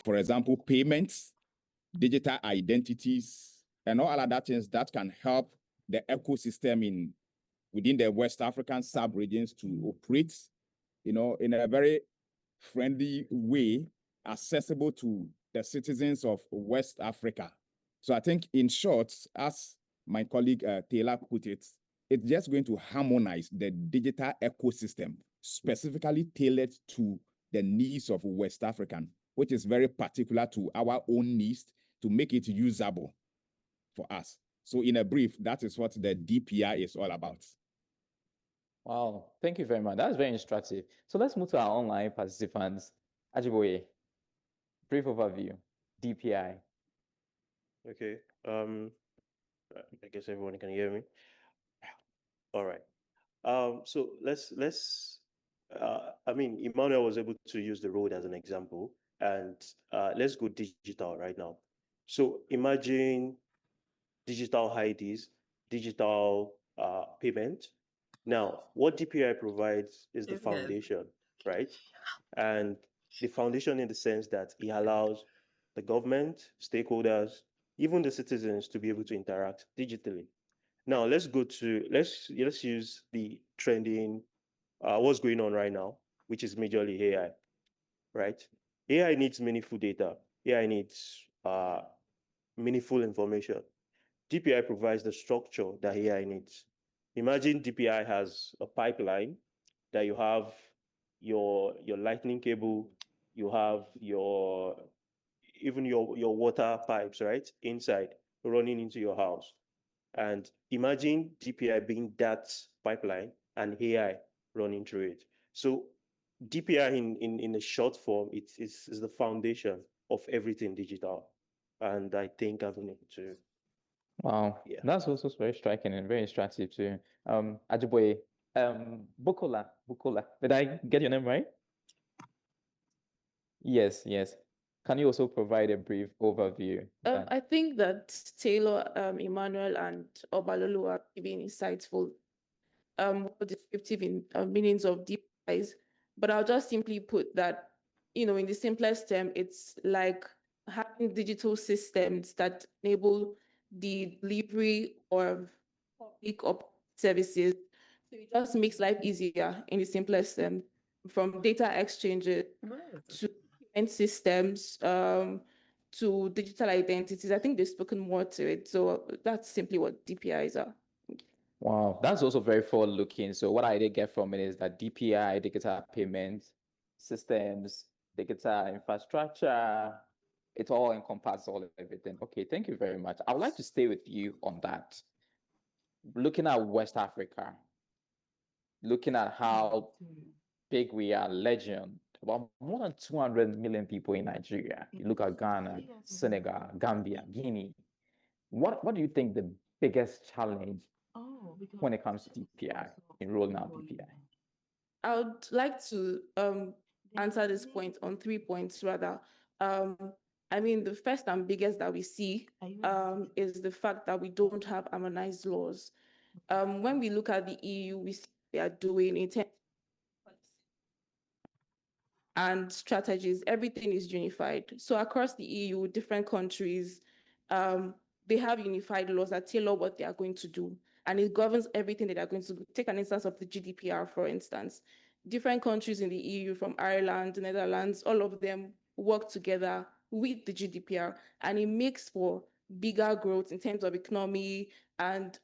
for example, payments, digital identities, and all other things that can help the ecosystem within the West African sub-regions to operate, in a very friendly way, accessible to the citizens of West Africa. So I think, in short, as my colleague Taylor put it, it's just going to harmonize the digital ecosystem, specifically tailored to the needs of West African, which is very particular to our own needs, to make it usable for us. So in a brief, that is what the DPI is all about. Wow, thank you very much. That's very instructive. So let's move to our online participants. Ajiboye, brief overview, DPI. Okay. I guess everyone can hear me. All right. So I mean, Emmanuel was able to use the road as an example, and let's go digital right now. So imagine digital IDs, digital payment. Now, what DPI provides is the foundation, right? And the foundation in the sense that it allows the government, stakeholders, even the citizens to be able to interact digitally. Now, let's use the trending, what's going on right now, which is majorly AI, right? AI needs meaningful data. AI needs meaningful information. DPI provides the structure that AI needs. Imagine DPI has a pipeline that you have your lightning cable, you have even your water pipes, right, inside running into your house. And imagine DPI being that pipeline and AI running through it. So DPI in a short form, it is the foundation of everything digital. And I think I've been able to. Wow, yeah. That's also very striking and very instructive too. Ajiboye, Bukola, did I get your name right? Yes. Can you also provide a brief overview? I think that Taylor, Emmanuel, and Obalolu are giving insightful, descriptive meanings of DPIs, but I'll just simply put that, in the simplest term, it's like having digital systems that enable the delivery of public or services. So it just makes life easier in the simplest term, from data exchanges to payment systems, to digital identities. I think they've spoken more to it. So that's simply what DPIs are. Wow, that's also very forward-looking. So what I did get from it is that DPI, digital payment systems, digital infrastructure, it all encompasses everything. Okay, thank you very much. I would like to stay with you on that. Looking at West Africa, looking at how big we are, legend, about more than 200 million people in Nigeria. You look at Ghana, Senegal, Gambia, Guinea. What do you think the biggest challenge when it comes to DPI, in rolling out DPI? I would like to answer this point on 3 points rather. I mean, the first and biggest that we see is the fact that we don't have harmonized laws. When we look at the EU, we see they are doing it and strategies, everything is unified. So across the EU, different countries, they have unified laws that tailor what they are going to do. And it governs everything that they're going to do. Take an instance of the GDPR, for instance. Different countries in the EU, from Ireland, the Netherlands, all of them work together with the GDPR, and it makes for bigger growth in terms of economy and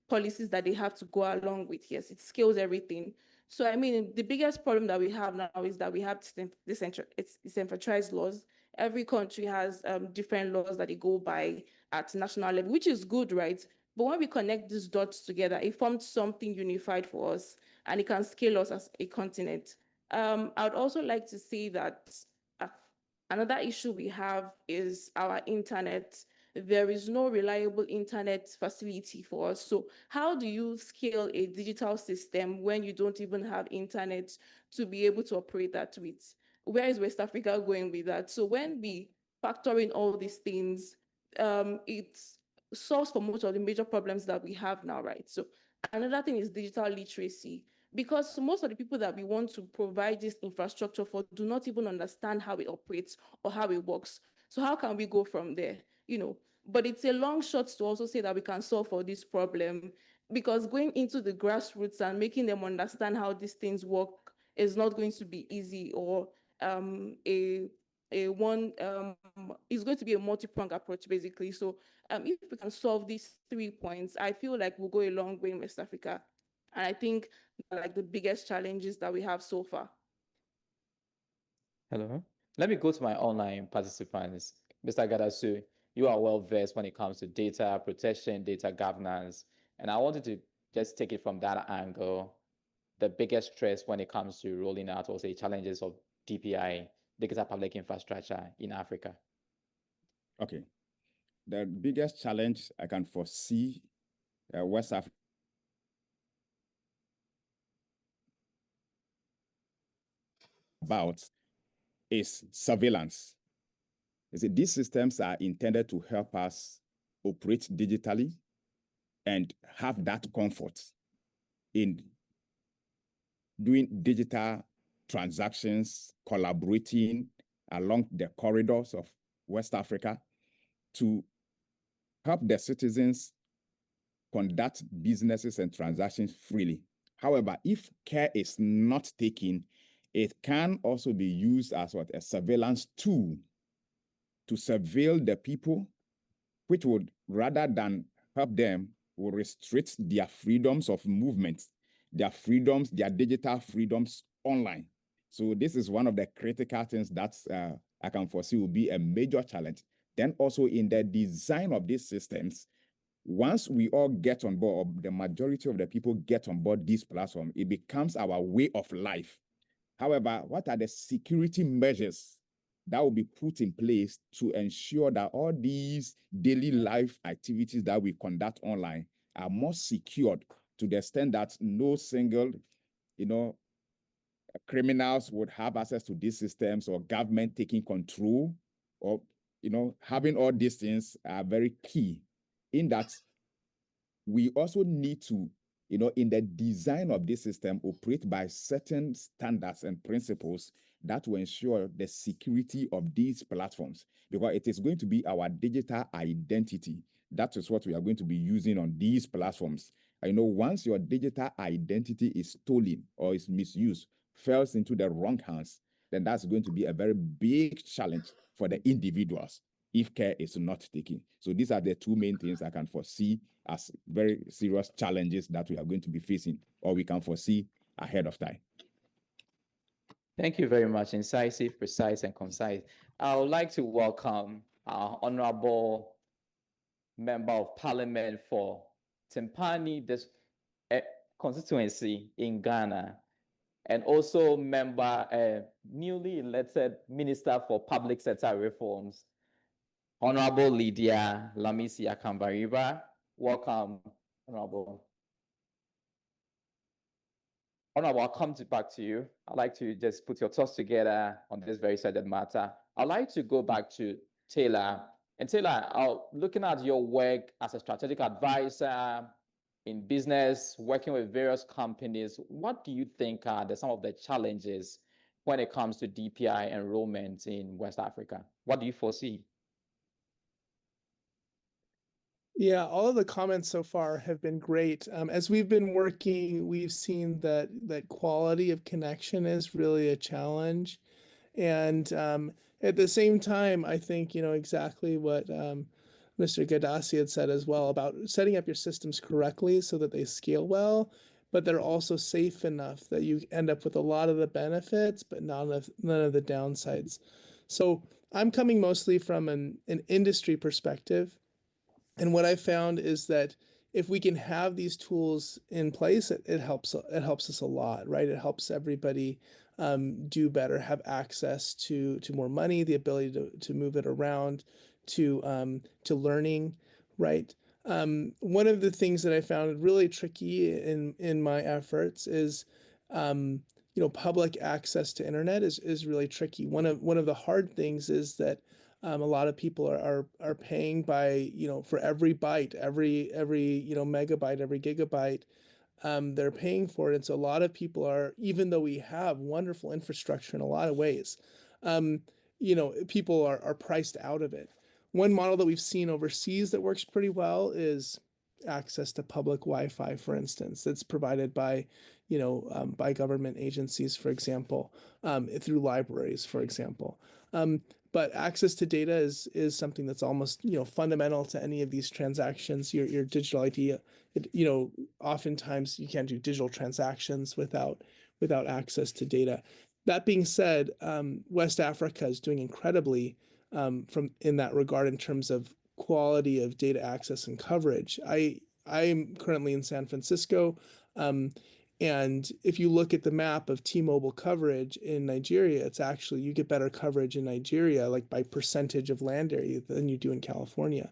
policies that they have to go along with. Yes, it scales everything. So, I mean, the biggest problem that we have now is that we have decentralized laws. Every country has different laws that they go by at national level, which is good, right? But when we connect these dots together, it forms something unified for us, and it can scale us as a continent. I would also like to say that another issue we have is our internet. There is no reliable internet facility for us. So how do you scale a digital system when you don't even have internet to be able to operate that with? Where is West Africa going with that? So when we factor in all these things, it solves for most of the major problems that we have now, right? So another thing is digital literacy. because most of the people that we want to provide this infrastructure for do not even understand how it operates or how it works. So how can we go from there? But it's a long shot to also say that we can solve for this problem, because going into the grassroots and making them understand how these things work is not going to be easy, or it's going to be a multi-pronged approach, basically. So if we can solve these 3 points, I feel like we'll go a long way in West Africa. And I think like the biggest challenges that we have so far. Hello. Let me go to my online participants. Mr. Gadasu, you are well versed when it comes to data protection, data governance, and I wanted to just take it from that angle. The biggest stress when it comes to rolling out, or say, challenges of DPI, digital public infrastructure in Africa. Okay. The biggest challenge I can foresee West Africa about is surveillance. These systems are intended to help us operate digitally and have that comfort in doing digital transactions, collaborating along the corridors of West Africa to help the citizens conduct businesses and transactions freely. However, if care is not taken, it can also be used as a surveillance tool to surveil the people, which would, rather than help them, will restrict their freedoms of movement, their freedoms, their digital freedoms online. So this is one of the critical things that I can foresee will be a major challenge. Then also in the design of these systems, once we all get on board, or the majority of the people get on board this platform, it becomes our way of life. However, what are the security measures that will be put in place to ensure that all these daily life activities that we conduct online are more secured, to the extent that no single, criminals would have access to these systems, or government taking control, or, having all these things are very key, in that we also need to, in the design of this system, operate by certain standards and principles that will ensure the security of these platforms, because it is going to be our digital identity. That is what we are going to be using on these platforms. Once your digital identity is stolen or is misused, falls into the wrong hands, then that's going to be a very big challenge for the individuals if care is not taken. So these are the two main things I can foresee as very serious challenges that we are going to be facing, or we can foresee ahead of time. Thank you very much. Incisive, precise, and concise. I would like to welcome our Honorable Member of Parliament for Timpani, this constituency in Ghana, and also newly elected Minister for Public Sector Reforms, Honorable Lydia Lamisi Akambariba. Welcome, Honorable. Honorable, I'll come back to you. I'd like to just put your thoughts together on this very subject matter. I'd like to go back to Taylor. And Taylor, looking at your work as a strategic advisor in business, working with various companies, what do you think are some of the challenges when it comes to DPI enrollment in West Africa? What do you foresee? Yeah, all of the comments so far have been great. As we've been working, we've seen that quality of connection is really a challenge. And at the same time, I think, exactly what Mr. Gadasi had said as well about setting up your systems correctly so that they scale well, but they're also safe enough that you end up with a lot of the benefits, but none of the downsides. So I'm coming mostly from an industry perspective. And what I found is that if we can have these tools in place, it helps us a lot, right? It helps everybody do better, have access to more money, the ability to move it around, to learning, right? One of the things that I found really tricky in my efforts is public access to internet is really tricky. One of the hard things is that a lot of people are paying by, for every byte, every megabyte, every gigabyte, they're paying for it. And so a lot of people are, even though we have wonderful infrastructure in a lot of ways, people are priced out of it. One model that we've seen overseas that works pretty well is access to public Wi-Fi, for instance, that's provided by, by government agencies, for example, through libraries, for example. But access to data is something that's almost, fundamental to any of these transactions. Your digital ID, oftentimes you can't do digital transactions without access to data. That being said, West Africa is doing incredibly in that regard in terms of quality of data access and coverage. I'm currently in San Francisco, and if you look at the map of T-Mobile coverage in Nigeria, it's actually, you get better coverage in Nigeria, like by percentage of land area, than you do in California.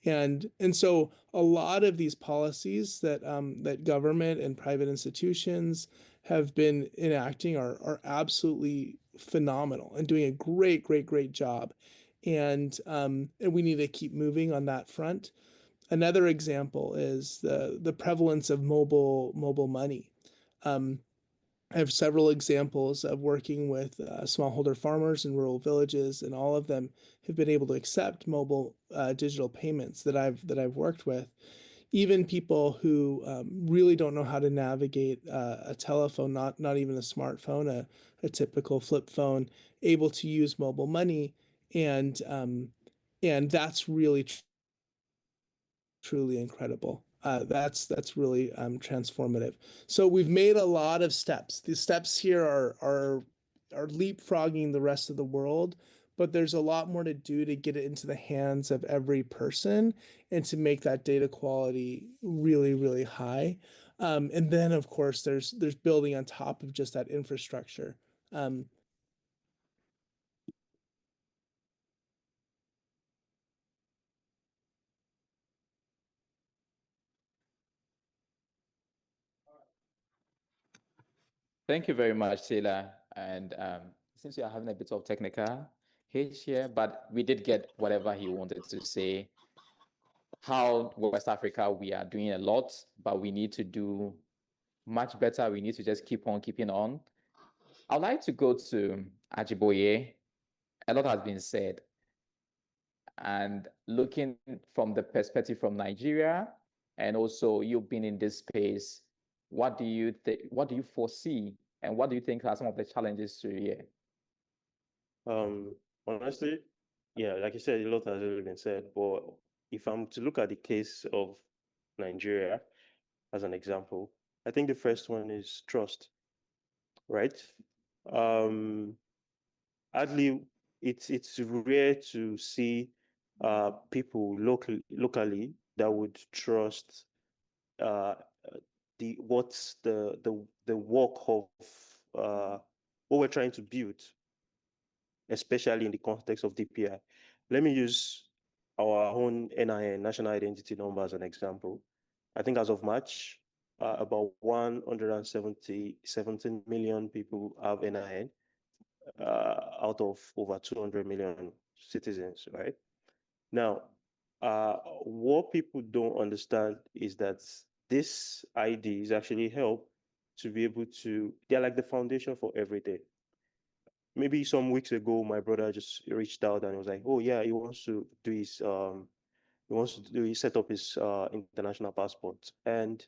And so a lot of these policies that that government and private institutions have been enacting are absolutely phenomenal and doing a great job. And we need to keep moving on that front. Another example is the prevalence of mobile money. I have several examples of working with smallholder farmers in rural villages, and all of them have been able to accept mobile digital payments that I've worked with. Even people who really don't know how to navigate a telephone, not even a smartphone, a typical flip phone, able to use mobile money, and that's really truly incredible. That's really transformative. So we've made a lot of steps. The steps here are leapfrogging the rest of the world, but there's a lot more to do to get it into the hands of every person and to make that data quality really high. And then of course there's building on top of just that infrastructure. Thank you very much, Taylor. And since you are having a bit of technical hitch here, but we did get whatever he wanted to say. How West Africa, we are doing a lot, but we need to do much better. We need to just keep on keeping on. I'd like to go to Ajiboye. A lot has been said. And looking from the perspective from Nigeria, and also you've been in this space, what do you think? What do you foresee, and what do you think are some of the challenges to here? Honestly, yeah, like you said, a lot has already been said. But if I'm to look at the case of Nigeria as an example, I think the first one is trust, right? Hardly, it's rare to see people locally that would trust what's the work of what we're trying to build, especially in the context of DPI. Let me use our own NIN, National Identity Number, as an example. I think as of March, about 117 million people have NIN out of over 200 million citizens, right? Now, what people don't understand is that this IDs actually help to be able to, they're like the foundation for everything. Maybe some weeks ago, my brother just reached out and was like, "Oh yeah, he wants to do his set up his international passport." And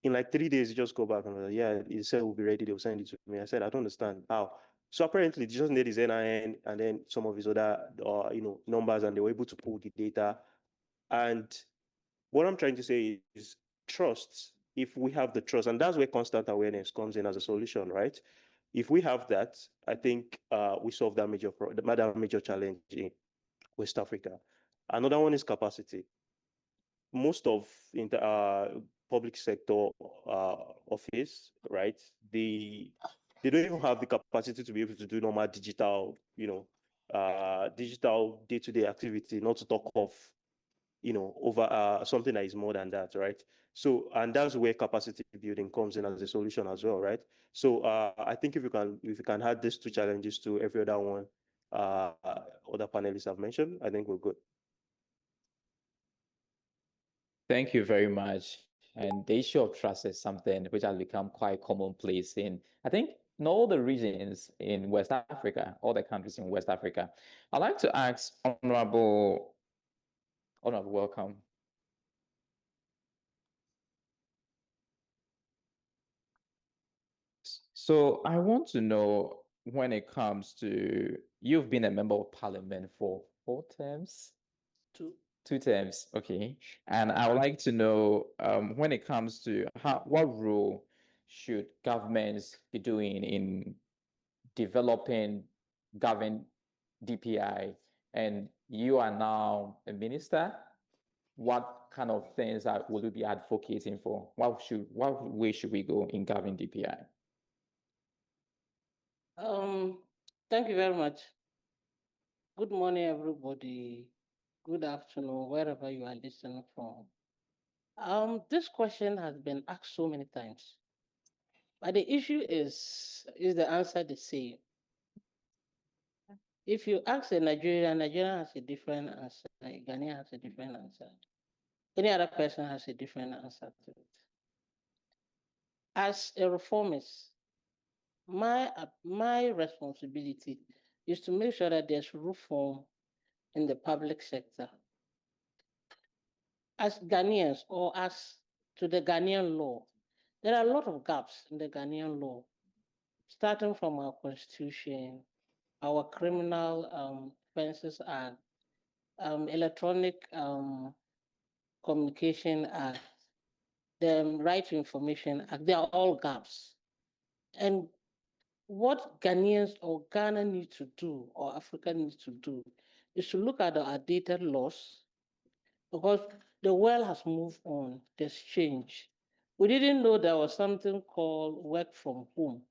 in like 3 days, he just go back and was like, "Yeah, he said we'll be ready. They'll send it to me." I said, "I don't understand how." So apparently, they just need his NIN and then some of his other numbers, and they were able to pull the data. And what I'm trying to say is trust. If we have the trust, and that's where constant awareness comes in as a solution, right? If we have that, I think we solve that major challenge in West Africa. Another one is capacity. Most of public sector office, right? They don't even have the capacity to be able to do normal digital, digital day-to-day activity, not to talk of over something that is more than that, right? So, and that's where capacity building comes in as a solution as well, right? So, I think if you can add these two challenges to every other one, other panelists have mentioned, I think we're good. Thank you very much, And the issue of trust is something which has become quite commonplace in, I think, in all the regions in West Africa, all the countries in West Africa. I'd like to ask Honorable, welcome. So I want to know, when it comes to, you've been a member of parliament for 4 terms? 2 terms, okay. And I would like to know, when it comes to what role should governments be doing in developing govern DPI? And you are now a minister. What kind of things will you be advocating for? What way should we go in governing DPI? Thank you very much. Good morning, everybody. Good afternoon, wherever you are listening from. This question has been asked so many times, but the issue is the answer the same? If you ask a Nigerian has a different answer. A Ghanaian has a different answer. Any other person has a different answer to it. As a reformist, my responsibility is to make sure that there's reform in the public sector. As Ghanaians, or as to the Ghanaian law, there are a lot of gaps in the Ghanaian law, starting from our constitution, our criminal offences act, electronic communication act, the Right to Information Act. They are all gaps. And what Ghanaians or Ghana need to do, or Africa needs to do, is to look at our dated laws, because the world has moved on, there's change. We didn't know there was something called work from home.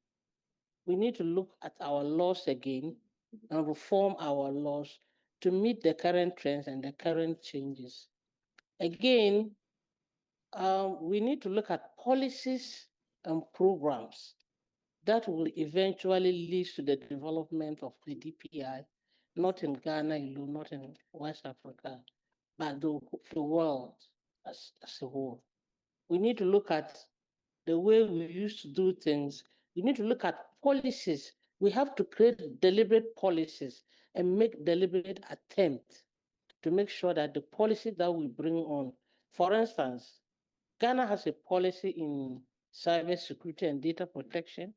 We need to look at our laws again and reform our laws to meet the current trends and the current changes. Again, we need to look at policies and programs that will eventually lead to the development of the DPI, not in Ghana alone, not in West Africa, but the world as a whole. We need to look at the way we used to do things. We need to look at policies. We have to create deliberate policies and make deliberate attempts to make sure that the policy that we bring on, for instance, Ghana has a policy in cybersecurity and data protection.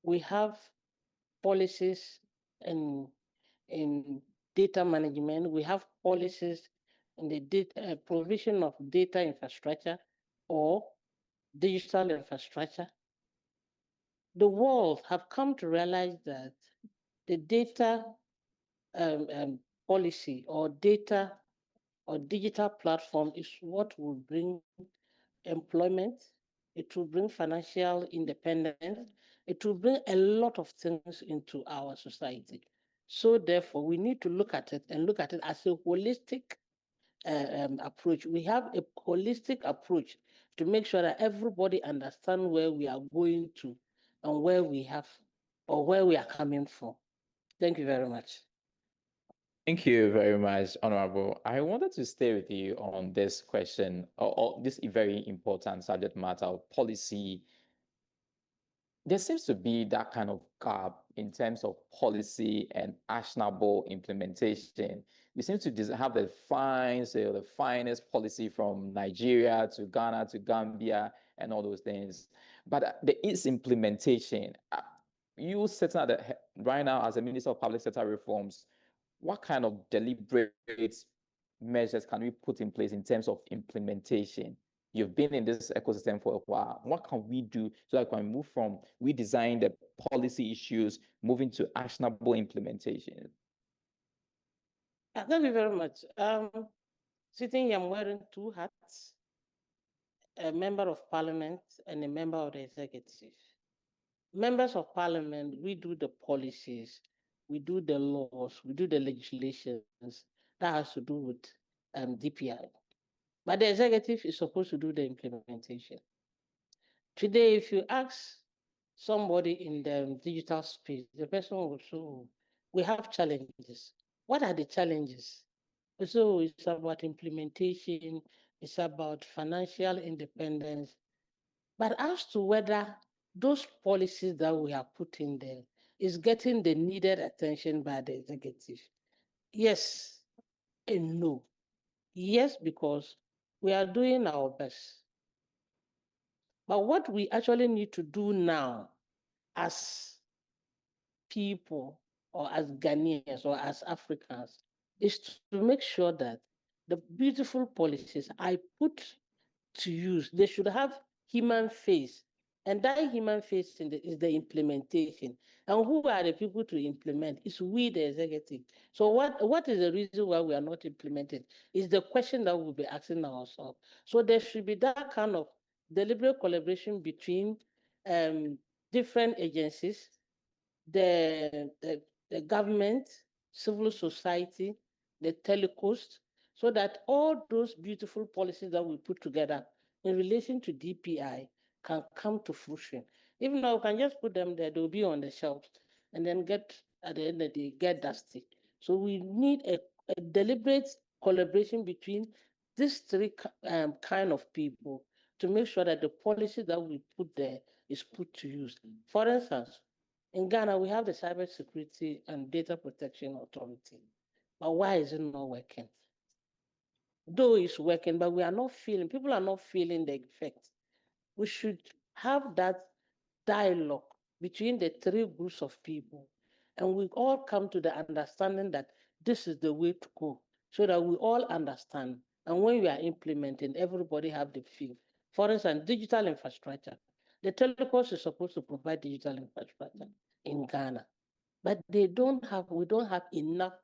We have policies in data management. We have policies in the data, provision of data infrastructure or digital infrastructure. The world have come to realize that the data policy or data or digital platform is what will bring employment. It will bring financial independence. It will bring a lot of things into our society. So therefore, we need to look at it and look at it as a holistic approach. We have a holistic approach to make sure that everybody understands where we are going to and where we have or where we are coming from. Thank you very much. Thank you very much, Honorable. I wanted to stay with you on this question, or this very important subject matter of policy. There seems to be that kind of gap in terms of policy and actionable implementation. We seem to have the finest policy from Nigeria to Ghana to Gambia and all those things. But there is implementation. You sitting right now as a Minister of Public Sector Reforms, what kind of deliberate measures can we put in place in terms of implementation? You've been in this ecosystem for a while. What can we do so that we can move from we design the policy issues, moving to actionable implementation? Thank you very much. Sitting here, I'm wearing 2 hats, a member of parliament and a member of the executive. Members of parliament, we do the policies, we do the laws, we do the legislations that has to do with DPI. But the executive is supposed to do the implementation. Today, if you ask somebody in the digital space, the person will say, we have challenges. What are the challenges? So it's about implementation, It's about financial independence. But as to whether those policies that we are putting there is getting the needed attention by the executive, yes and no. Yes, because we are doing our best. But what we actually need to do now as people or as Ghanaians or as Africans is to make sure that the beautiful policies I put to use, they should have human face. And that human face is the implementation. And who are the people to implement? It's we, the executive. So what is the reason why we are not implementing? Is the question that we'll be asking ourselves. So there should be that kind of deliberate collaboration between different agencies, the government, civil society, the telecost, so that all those beautiful policies that we put together in relation to DPI can come to fruition. Even though we can just put them there, they'll be on the shelves and then at the end of the day, get dusty. So we need a deliberate collaboration between these three kind of people to make sure that the policy that we put there is put to use. For instance, in Ghana, we have the Cybersecurity and Data Protection Authority. But why is it not working? Though it's working, but people are not feeling the effect. We should have that dialogue between the three groups of people, and we all come to the understanding that this is the way to go, so that we all understand. And when we are implementing, everybody have the feel. For instance, digital infrastructure. The telecoms is supposed to provide digital infrastructure in Ghana, but we don't have enough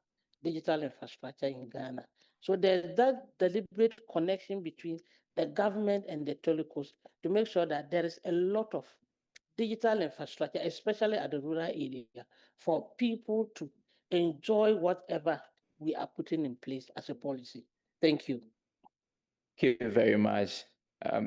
digital infrastructure in Ghana. So there's that deliberate connection between the government and the telecoms to make sure that there is a lot of digital infrastructure, especially at the rural area, for people to enjoy whatever we are putting in place as a policy. Thank you. Thank you very much.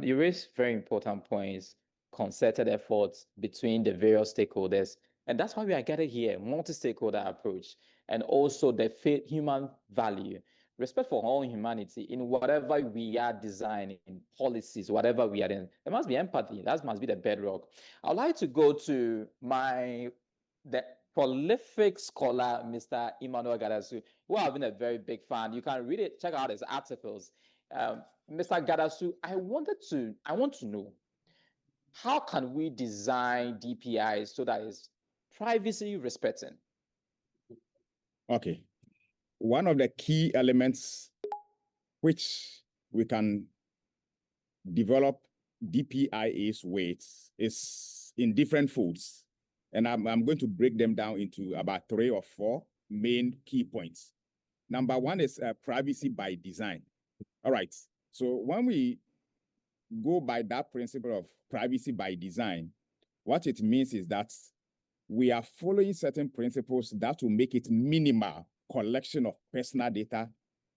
You raised very important points, concerted efforts between the various stakeholders. And that's why we are gathered here, multi-stakeholder approach, and also the human value, respect for all humanity in whatever we are designing, policies, whatever we are in. There must be empathy. That must be the bedrock. I'd like to go to the prolific scholar, Mr. Emmanuel Gadasu, who I've been a very big fan. You can read it, check out his articles. Mr. Gadasu, I want to know, how can we design DPI so that it's privacy respecting? Okay. One of the key elements which we can develop DPI's weights is in different folds. And I'm going to break them down into about 3 or 4 main key points. Number one is privacy by design. All right. So when we go by that principle of privacy by design, what it means is that we are following certain principles that will make it minimal collection of personal data,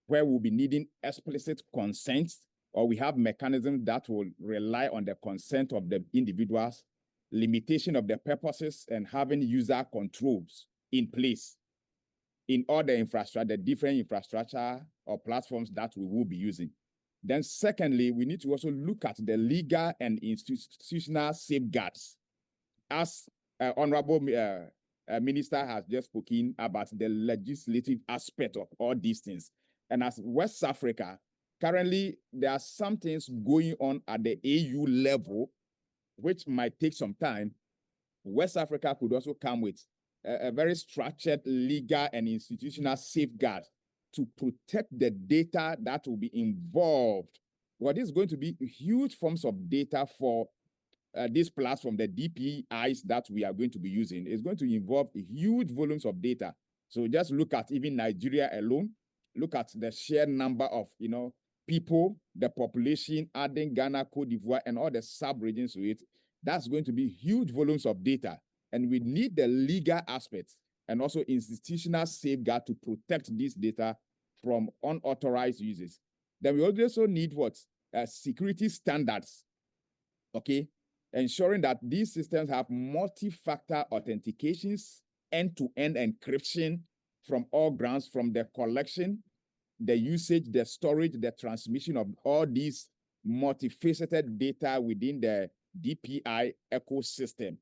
where we'll be needing explicit consent, or we have mechanisms that will rely on the consent of the individuals, limitation of the purposes, and having user controls in place in all the infrastructure, the different infrastructure or platforms that we will be using. Then secondly, we need to also look at the legal and institutional safeguards. As Honorable Minister has just spoken about the legislative aspect of all these things. And as West Africa, currently there are some things going on at the AU level, which might take some time. West Africa could also come with a very structured legal and institutional safeguard to protect the data that will be involved. What is going to be huge forms of data for this platform, the DPIs that we are going to be using, is going to involve huge volumes of data. So just look at even Nigeria alone, look at the sheer number of people, the population, adding Ghana, Cote d'Ivoire, and all the sub-regions to it. That's going to be huge volumes of data. And we need the legal aspects and also institutional safeguard to protect this data from unauthorized uses. Then we also need what? Security standards, okay? Ensuring that these systems have multi-factor authentications, end-to-end encryption from all grounds, from the collection the usage, the storage, the transmission of all these multifaceted data within the DPI ecosystem.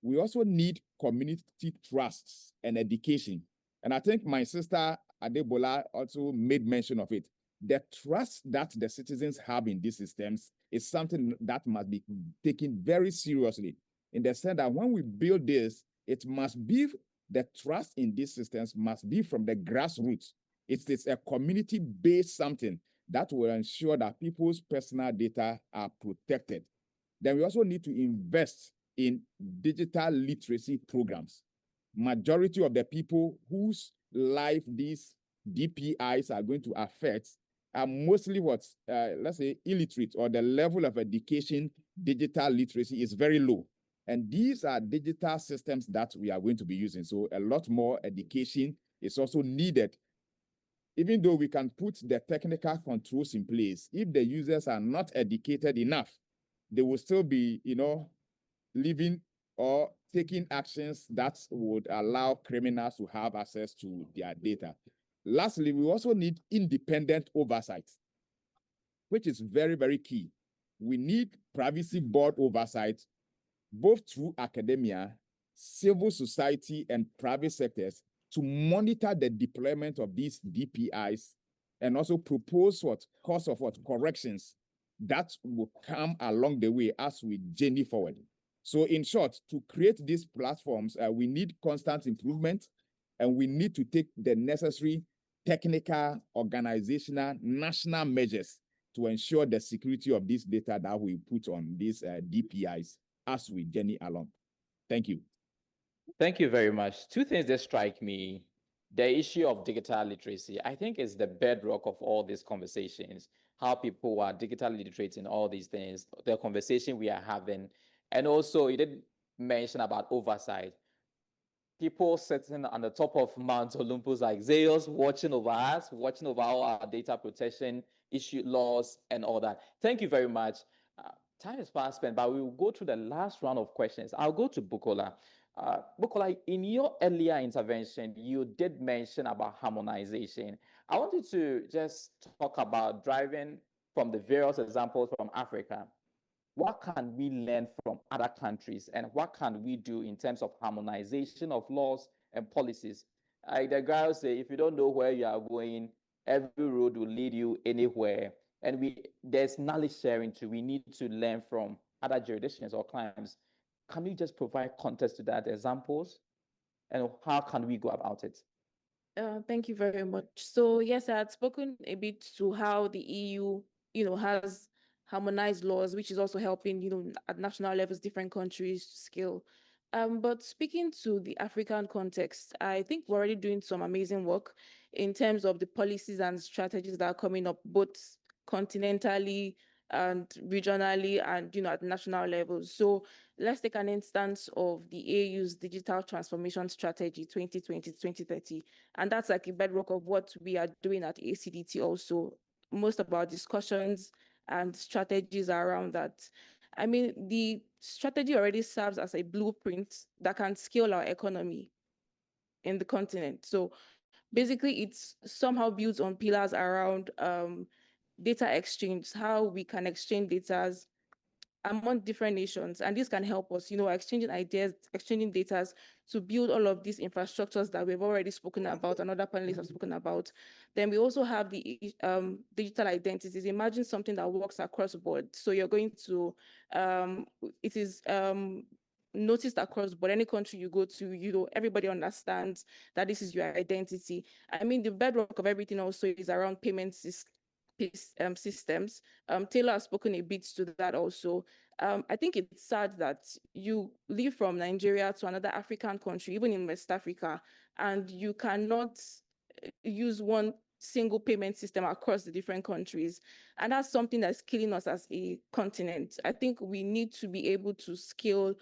We also need community trusts and education. And I think my sister Adebola also made mention of it. The trust that the citizens have in these systems is something that must be taken very seriously, in the sense that when we build this, it must be, the trust in these systems must be from the grassroots. It is a community-based something that will ensure that people's personal data are protected. Then we also need to invest in digital literacy programs. Majority of the people whose life these DPIs are going to affect are mostly let's say, illiterate, or the level of education, digital literacy is very low. And these are digital systems that we are going to be using. So a lot more education is also needed. Even though we can put the technical controls in place, if the users are not educated enough, they will still be, living or taking actions that would allow criminals to have access to their data. Lastly, we also need independent oversight, which is very, very key. We need privacy board oversight, both through academia, civil society, and private sectors, to monitor the deployment of these DPIs and also propose course of corrections that will come along the way as we journey forward. So in short, to create these platforms, we need constant improvement, and we need to take the necessary technical, organizational, national measures to ensure the security of this data that we put on these DPIs as we journey along. Thank you. Thank you very much. Two things that strike me. The issue of digital literacy, I think, is the bedrock of all these conversations, how people are digitally literate in all these things, the conversation we are having. And also, you did mention about oversight. People sitting on the top of Mount Olympus like Zeus, watching over us, watching over all our data protection issue laws and all that. Thank you very much. Time is fast spent, but we will go to the last round of questions. I'll go to Bukola. Bukola, in your earlier intervention, you did mention about harmonization. I want you to just talk about driving from the various examples from Africa. What can we learn from other countries, and what can we do in terms of harmonization of laws and policies? Like the guy will say, if you don't know where you are going, every road will lead you anywhere. And there's knowledge sharing too. We need to learn from other jurisdictions or climes. Can you just provide context to that, examples, and how can we go about it? Thank you very much. So yes, I had spoken a bit to how the EU, has harmonized laws, which is also helping, at national levels, different countries to scale. But speaking to the African context, I think we're already doing some amazing work in terms of the policies and strategies that are coming up, both continentally and regionally and, at national levels. So let's take an instance of the AU's digital transformation strategy 2020-2030. And that's like a bedrock of what we are doing at ACDT also. Most of our discussions and strategies are around that. I mean, the strategy already serves as a blueprint that can scale our economy in the continent. So basically, it's somehow built on pillars around data exchange, how we can exchange data among different nations. And this can help us, exchanging ideas, exchanging data to build all of these infrastructures that we've already spoken about and other panelists have spoken about. Then we also have the digital identities. Imagine something that works across the board. So you're going to, it is noticed across board. Any country you go to, everybody understands that this is your identity. I mean, the bedrock of everything also is around payment systems. Taylor has spoken a bit to that also. I think it's sad that you live from Nigeria to another African country, even in West Africa, and you cannot use one single payment system across the different countries. And that's something that's killing us as a continent. I think we need to be able to scale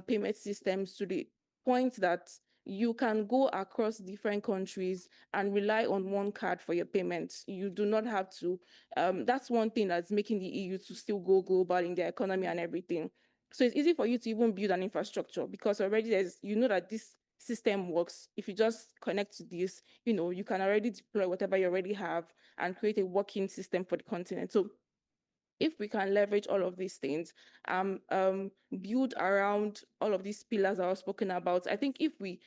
payment systems to the point that you can go across different countries and rely on one card for your payments. You do not have to. That's one thing that's making the EU to still go global in their economy and everything. So it's easy for you to even build an infrastructure because already that this system works. If you just connect to this, you can already deploy whatever you already have and create a working system for the continent. So if we can leverage all of these things, build around all of these pillars I was spoken about, I think if we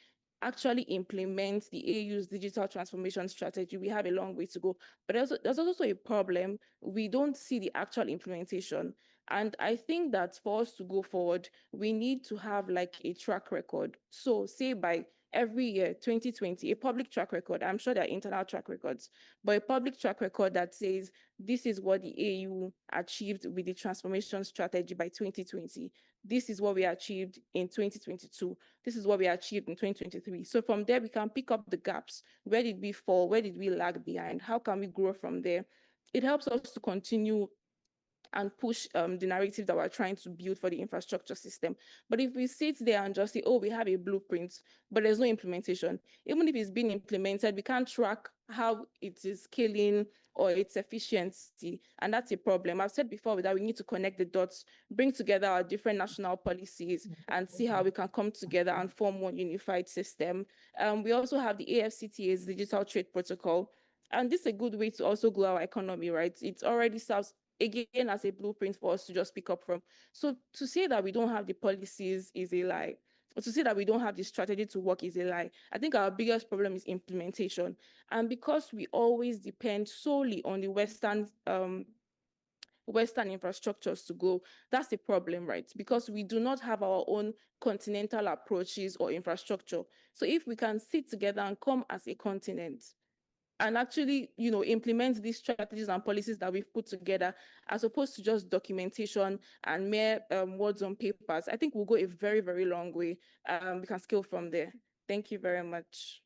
actually implement the AU's digital transformation strategy, we have a long way to go. But there's also a problem. We don't see the actual implementation. And I think that for us to go forward, we need to have like a track record. So say by every year, 2020, a public track record. I'm sure there are internal track records, but a public track record that says this is what the AU achieved with the transformation strategy by 2020. This is what we achieved in 2022. This is what we achieved in 2023. So from there, we can pick up the gaps. Where did we fall? Where did we lag behind? How can we grow from there? It helps us to continue and push the narrative that we're trying to build for the infrastructure system. But if we sit there and just say, oh, we have a blueprint, but there's no implementation, even if it's been implemented, we can't track how it is scaling or its efficiency. And that's a problem. I've said before that we need to connect the dots, bring together our different national policies and see how we can come together and form one unified system. We also have the AFCTA's digital trade protocol. And this is a good way to also grow our economy, right? It already serves again as a blueprint for us to just pick up from. So to say that we don't have the policies is a lie. Or to say that we don't have the strategy to work is a lie. I think our biggest problem is implementation. And because we always depend solely on the Western infrastructures to go, that's the problem, right? Because we do not have our own continental approaches or infrastructure. So if we can sit together and come as a continent and actually, implement these strategies and policies that we've put together, as opposed to just documentation and mere words on papers, I think we'll go a very, very long way. We can scale from there. Thank you very much.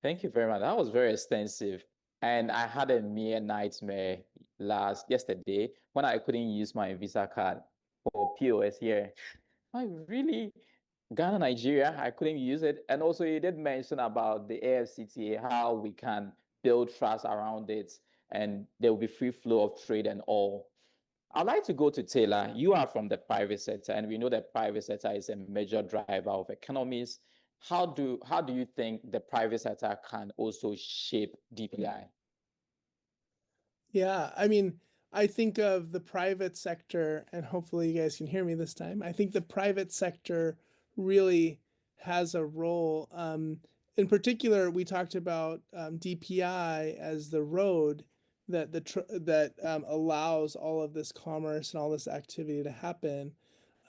Thank you very much. That was very extensive. And I had a mere nightmare yesterday when I couldn't use my Visa card for POS here. I really, Ghana, Nigeria, I couldn't use it. And also you did mention about the AFCTA, how we can build trust around it and there will be free flow of trade and all. I'd like to go to Taylor. You are from the private sector, and we know that private sector is a major driver of economies. How do you think the private sector can also shape DPI? Yeah, I think of the private sector, and hopefully you guys can hear me this time. I think the private sector really has a role. In particular, we talked about DPI as the road that allows all of this commerce and all this activity to happen.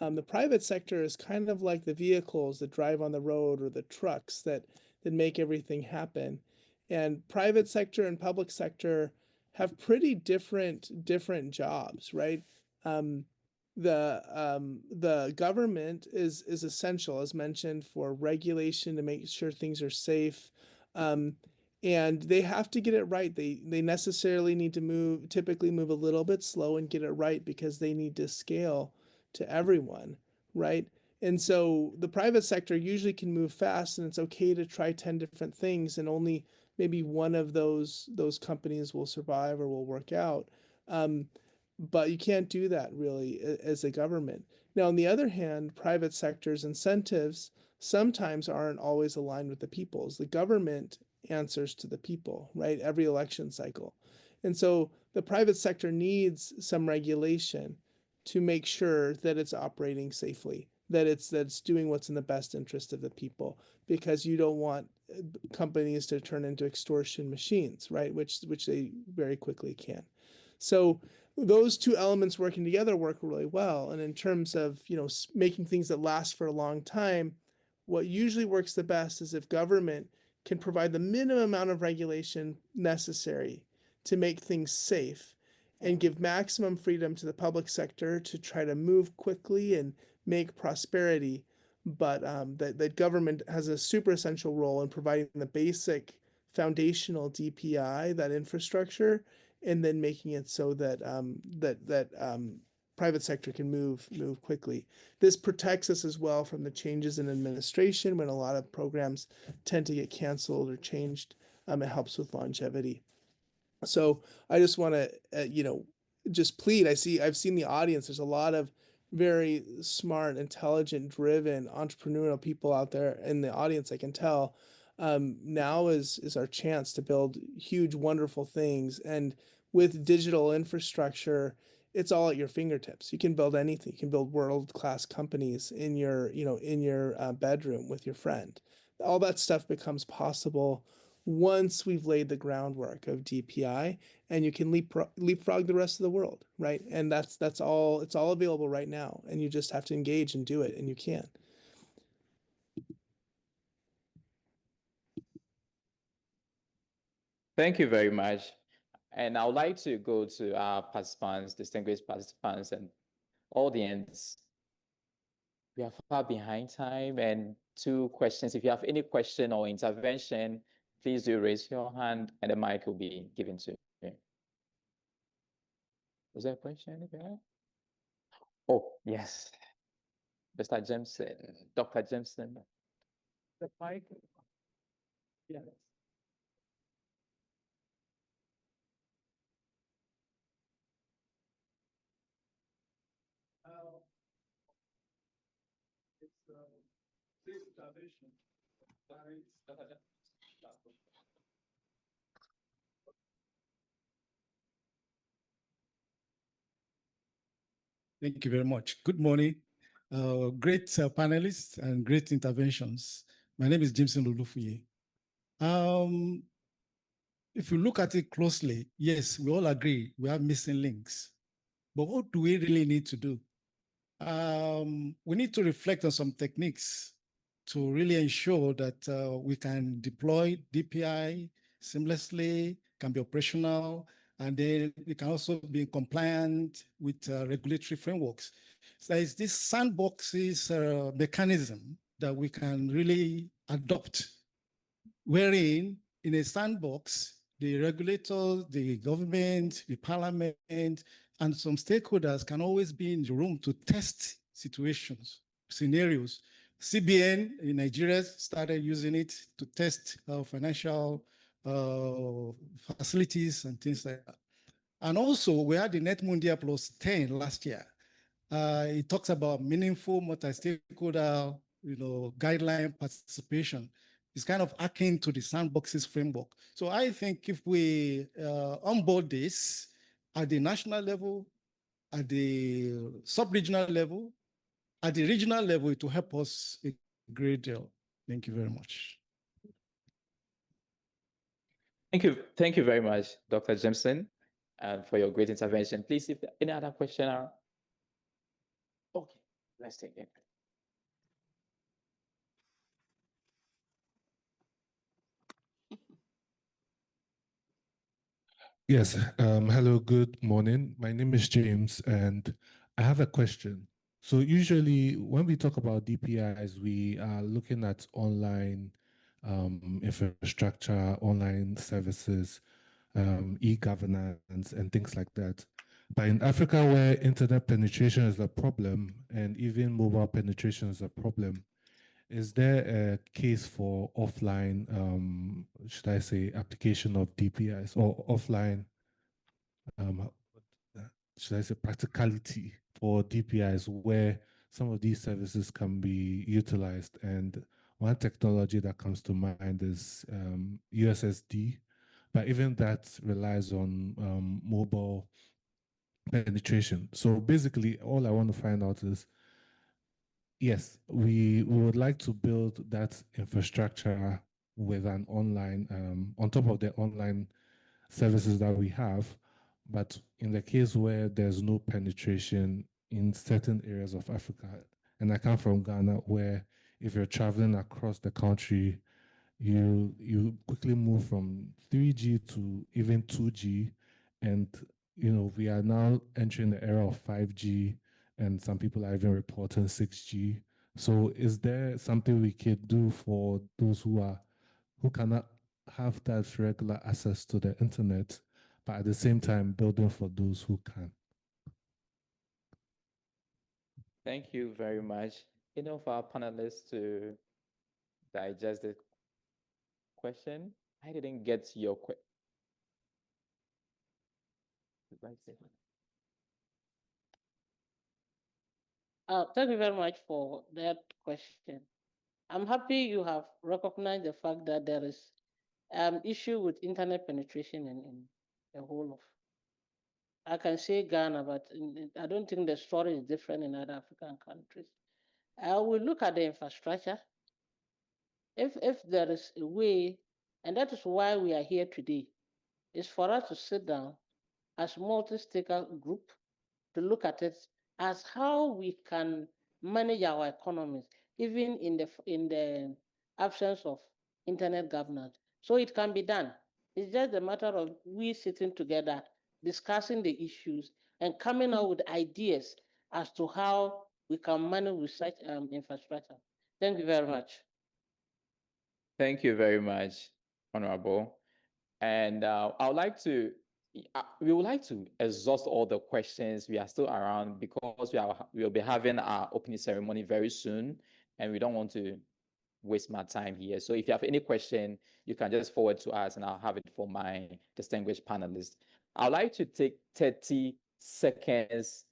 The private sector is kind of like the vehicles that drive on the road or the trucks that make everything happen. And private sector and public sector have pretty different jobs, right? The government is essential, as mentioned, for regulation to make sure things are safe, and they have to get it right. They necessarily need to typically move a little bit slow and get it right because they need to scale to everyone, right? And so the private sector usually can move fast, and it's okay to try 10 different things, and only maybe one of those companies will survive or will work out. But you can't do that really as a government. Now, on the other hand, private sector's incentives sometimes aren't always aligned with the people's. The government answers to the people, right? Every election cycle. And so the private sector needs some regulation to make sure that it's operating safely, that it's doing what's in the best interest of the people, because you don't want companies to turn into extortion machines, right? Which they very quickly can. So those two elements working together work really well. And in terms of, making things that last for a long time, what usually works the best is if government can provide the minimum amount of regulation necessary to make things safe and give maximum freedom to the public sector to try to move quickly and make prosperity. But that government has a super essential role in providing the basic foundational DPI, that infrastructure, and then making it so that private sector can move quickly. This protects us as well from the changes in administration when a lot of programs tend to get canceled or changed. It helps with longevity. So I just want to, just plead. I've seen the audience. There's a lot of very smart, intelligent, driven, entrepreneurial people out there in the audience, I can tell. Now is our chance to build huge, wonderful things. And with digital infrastructure, it's all at your fingertips. You can build anything. You can build world-class companies in your, in your bedroom with your friend. All that stuff becomes possible once we've laid the groundwork of DPI, and you can leapfrog the rest of the world, right? And that's all. It's all available right now, and you just have to engage and do it, and you can. Thank you very much. And I would like to go to our participants, distinguished participants and audience. We are far behind time, and 2 questions. If you have any question or intervention, please do raise your hand and the mic will be given to you. Is there a question? Oh, yes. Mr. Jameson, Dr. Jameson. The mic. Yes. Thank you very much. Good morning. Great panelists and great interventions. My name is Jameson Lulufuye. If you look at it closely, yes, we all agree we have missing links. But what do we really need to do? We need to reflect on some techniques to really ensure that we can deploy DPI seamlessly, can be operational, and then it can also be compliant with regulatory frameworks. So it's this sandboxes mechanism that we can really adopt, wherein in a sandbox, the regulators, the government, the parliament, and some stakeholders can always be in the room to test situations, scenarios. CBN in Nigeria started using it to test financial facilities and things like that. And also, we had the Net Mundia Plus 10 last year. It talks about meaningful multi-stakeholder, guideline participation. It's kind of akin to the sandboxes framework. So I think if we onboard this at the national level, at the sub-regional level, at the regional level, it will help us a great deal. Thank you very much. Thank you very much, Dr. Jameson, for your great intervention. Please, if there any other question, okay, let's take it. Yes. Hello, good morning. My name is James, and I have a question. So usually when we talk about DPIs, we are looking at online infrastructure, online services, e-governance, and things like that. But in Africa, where internet penetration is a problem, and even mobile penetration is a problem, is there a case for offline, should I say, application of DPIs or offline, should I say, practicality for DPIs where some of these services can be utilized? And one technology that comes to mind is USSD, but even that relies on mobile penetration. So basically, all I want to find out is, yes, we would like to build that infrastructure with an online, on top of the online services that we have. But in the case where there's no penetration in certain areas of Africa, and I come from Ghana, where if you're traveling across the country, you quickly move from 3G to even 2G, and we are now entering the era of 5G, and some people are even reporting 6G. So is there something we could do for those who cannot have that regular access to the internet, but at the same time building for those who can? Thank you very much. For our panelists to digest the question. I didn't get your question. Thank you very much for that question. I'm happy you have recognized the fact that there is issue with internet penetration in the whole of, I can say Ghana, but I don't think the story is different in other African countries. We look at the infrastructure. If there is a way, and that is why we are here today, is for us to sit down as multi-stakeholder group to look at it as how we can manage our economies, even in the absence of internet governance. So it can be done. It's just a matter of we sitting together, discussing the issues, and coming out with ideas as to how we can manage with such infrastructure. Thank you very much. Thank you very much, Honorable. And I would like to, we would like to exhaust all the questions. We are still around because we will be having our opening ceremony very soon, and we don't want to waste my time here. So if you have any question, you can just forward to us, and I'll have it for my distinguished panelists. I'd like to take 30 seconds,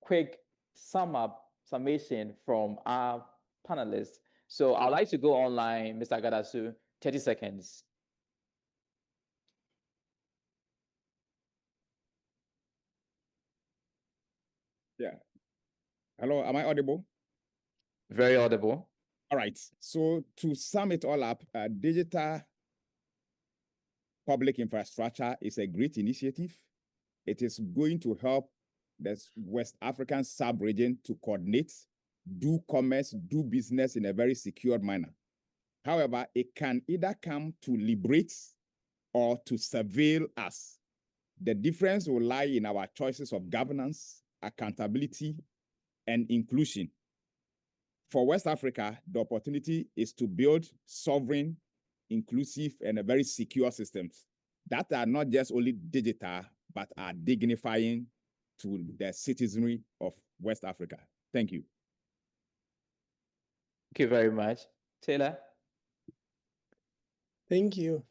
quick summation from our panelists. So I'd like to go online, Mr. Gadasu, 30 seconds. Yeah. Hello, am I audible? Very audible. All right. So to sum it all up, digital public infrastructure is a great initiative. It is going to help the West African sub-region to coordinate, do commerce, do business in a very secure manner. However, it can either come to liberate or to surveil us. The difference will lie in our choices of governance, accountability, and inclusion. For West Africa, the opportunity is to build sovereign, inclusive, and a very secure systems that are not just only digital, but are dignifying to the citizenry of West Africa. Thank you. Thank you very much. Taylor? Thank you.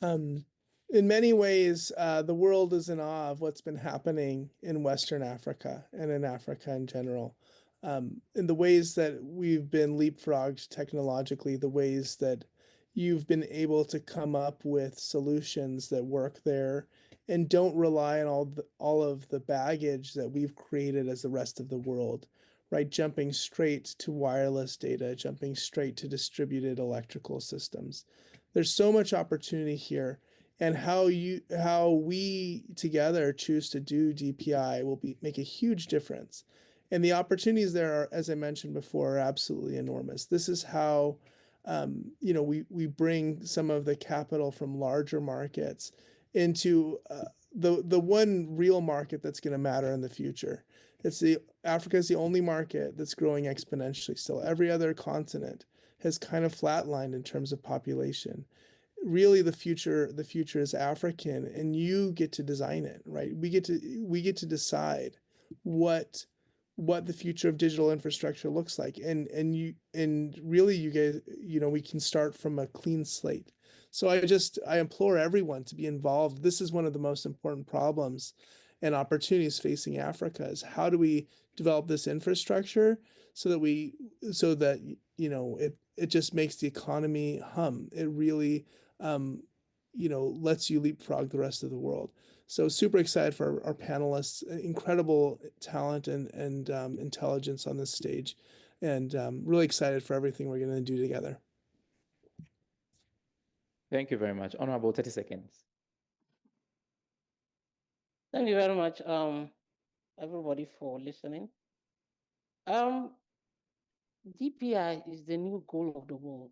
In many ways, the world is in awe of what's been happening in Western Africa and in Africa in general. In the ways that we've been leapfrogged technologically, the ways that you've been able to come up with solutions that work there and don't rely on all of the baggage that we've created as the rest of the world, right? Jumping straight to wireless data, jumping straight to distributed electrical systems. There's so much opportunity here, and how we together choose to do DPI will make a huge difference. And the opportunities there are, as I mentioned before, are absolutely enormous. This is how we bring some of the capital from larger markets into the one real market that's going to matter in the future. Africa is the only market that's growing exponentially still. Every other continent has kind of flatlined in terms of population. Really, the future is African, and you get to design it, right? We get to decide what the future of digital infrastructure looks like, and really, you guys, we can start from a clean slate. So I implore everyone to be involved. This is one of the most important problems and opportunities facing Africa, is how do we develop this infrastructure so that it just makes the economy hum. It really lets you leapfrog the rest of the world. So super excited for our panelists, incredible talent and intelligence on this stage, and really excited for everything we're going to do together. Thank you very much. Honorable, 30 seconds. Thank you very much, everybody, for listening. DPI is the new goal of the world.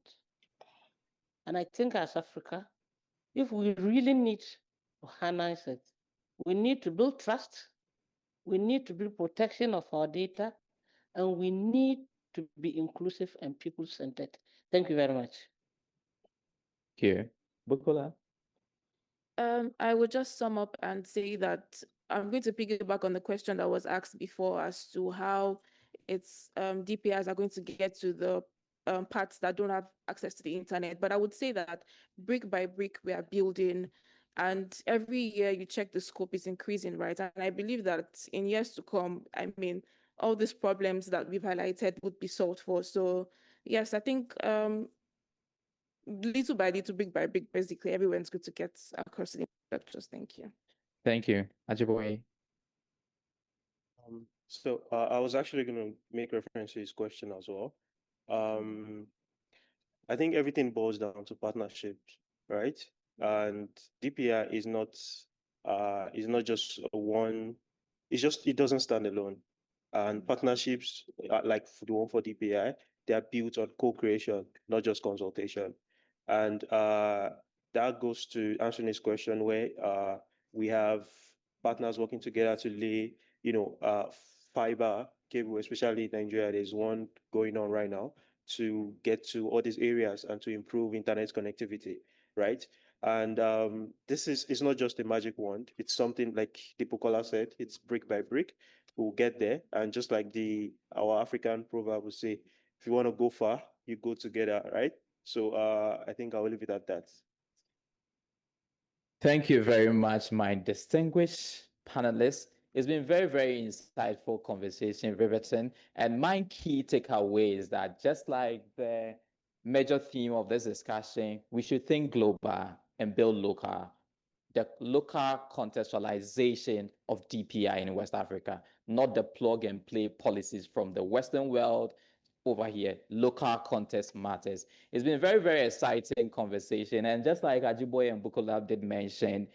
And I think as Africa, if we really need to harness it, we need to build trust, we need to build protection of our data, and we need to be inclusive and people-centered. Thank you very much. Thank you. Bukola? I would just sum up and say that I'm going to piggyback on the question that was asked before as to how DPIs are going to get to the parts that don't have access to the internet. But I would say that brick by brick, we are building, and every year you check the scope is increasing, right? And I believe that in years to come, all these problems that we've highlighted would be solved for. So yes, I think little by little, big by big, basically everyone's good to get across the infrastructures. Thank you. Thank you. Ajiboye. So I was actually going to make reference to his question as well. I think everything boils down to partnerships, right? And DPI is not just one. It doesn't stand alone. And partnerships like the one for DPI, they are built on co-creation, not just consultation. And that goes to answering this question where we have partners working together to lay, fiber cable, especially in Nigeria. There's one going on right now to get to all these areas and to improve internet connectivity, right? And this is not just a magic wand. It's something like Dipokola said, it's brick by brick. We'll get there. And just like our African proverb will say, if you want to go far, you go together, right? So I think I'll leave it at that. Thank you very much, my distinguished panelists. It's been very, very insightful conversation, riveting. And my key takeaway is that just like the major theme of this discussion, we should think global and build local. The local contextualization of DPI in West Africa, not the plug and play policies from the Western world over here. Local context matters. It's been a very, very exciting conversation. And just like Ajiboye and Bukola did mention,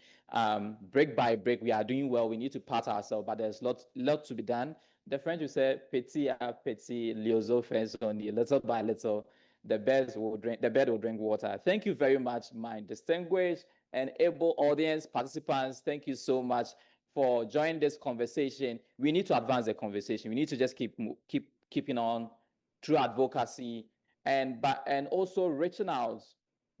brick by brick, we are doing well. We need to pat ourselves, but there's lot to be done. The French will say, petit à petit, l'oiseau fait son nid. Little by little, the bird will drink water. Thank you very much, my distinguished and able audience participants. Thank you so much for joining this conversation. We need to advance the conversation. We need to just keeping on through advocacy and also reaching out,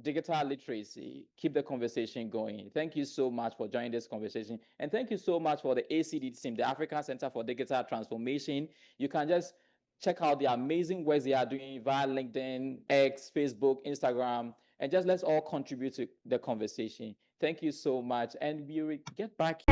digital literacy, keep the conversation going. Thank you so much for joining this conversation. And thank you so much for the ACDT team, the African Center for Digital Transformation. You can just check out the amazing work they are doing via LinkedIn, X, Facebook, Instagram, and just let's all contribute to the conversation. Thank you so much. And we will get back.